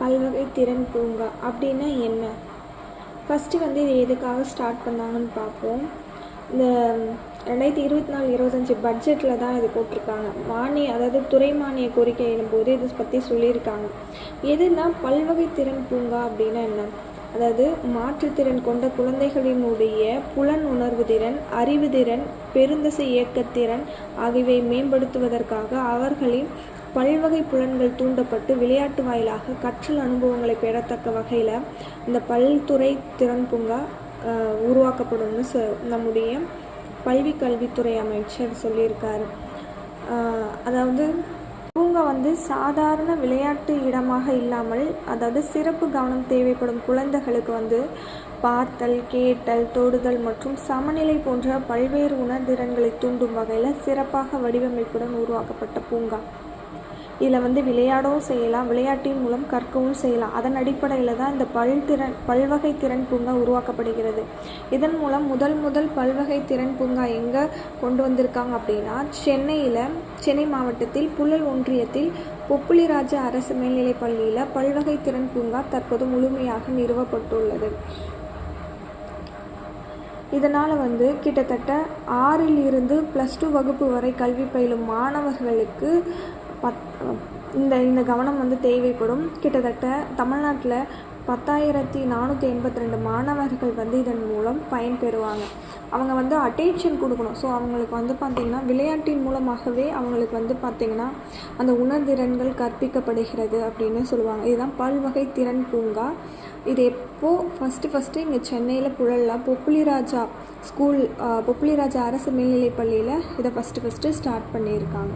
பல்வகை திறன் பூங்கா அப்படின்னா என்ன? ஃபஸ்ட்டு வந்து இது எதுக்காக ஸ்டார்ட் பண்ணாங்கன்னு பார்ப்போம். இந்த 2024-25 பட்ஜெட்டில் தான் இது போட்டிருக்காங்க. அதாவது துறை மானிய கோரிக்கை எழும்போது இதை பற்றி சொல்லியிருக்காங்க. எதுனா பல்வகை திறன் பூங்கா அப்படின்னா என்ன? அதாவது மாற்றுத்திறன் கொண்ட குழந்தைகளினுடைய புலன் உணர்வு திறன், அறிவு திறன், பெருந்தசை இயக்கத்திறன் ஆகியவை மேம்படுத்துவதற்காக அவர்களின் பல்வகை புலன்கள் தூண்டப்பட்டு விளையாட்டு வாயிலாக கற்றல் அனுபவங்களை பெறத்தக்க வகையில் இந்த பல்துறை திறன் பூங்கா உருவாக்கப்படும்னு நம்முடைய கல்வித்துறை அமைச்சர் சொல்லியிருக்காரு. அதாவது பூங்கா வந்து சாதாரண விளையாட்டு இடமாக இல்லாமல், அதாவது சிறப்பு கவனம் தேவைப்படும் குழந்தைகளுக்கு வந்து பார்த்தல், கேட்டல், தொடுதல் மற்றும் சமநிலை போன்ற பல்வேறு உணர்திறன்களை தூண்டும் வகையில் சிறப்பாக வடிவமைப்புடன் உருவாக்கப்பட்ட பூங்கா. இதில் வந்து விளையாடவும் செய்யலாம், விளையாட்டின் மூலம் கற்கவும் செய்யலாம். அதன் அடிப்படையில் தான் இந்த பல்வகை திறன் பூங்கா உருவாக்கப்படுகிறது. இதன் மூலம் முதல் பல்வகை திறன் பூங்கா எங்கே கொண்டு வந்திருக்காங்க அப்படின்னா, சென்னை மாவட்டத்தில் புழல் ஒன்றியத்தில் பொப்புளிராஜா அரசு மேல்நிலைப் பள்ளியில் பல்வகை திறன் பூங்கா தற்போது முழுமையாக நிறுவப்பட்டுள்ளது. இதனால் வந்து கிட்டத்தட்ட 6லிருந்து +2 வகுப்பு வரை கல்வி பயிலும் மாணவர்களுக்கு இந்த கவனம் வந்து தேவைப்படும். கிட்டத்தட்ட தமிழ்நாட்டில் 10,482 மாணவர்கள் வந்து இதன் மூலம் பயன்பெறுவாங்க. அவங்க வந்து அட்டென்ஷன் கொடுக்கணும். ஸோ அவங்களுக்கு வந்து பார்த்திங்கன்னா விளையாட்டின் மூலமாகவே அவங்களுக்கு வந்து பார்த்திங்கன்னா அந்த உணர்திறன்கள் கற்பிக்கப்படுகிறது அப்படின்னு சொல்லுவாங்க. இதுதான் பல்வகை திறன் பூங்கா. இது ஃபஸ்ட்டு இங்கே சென்னையில் புழலில் பொப்புளிராஜா அரசு மேல்நிலைப் பள்ளியில் இதை ஃபஸ்ட்டு ஸ்டார்ட் பண்ணியிருக்காங்க.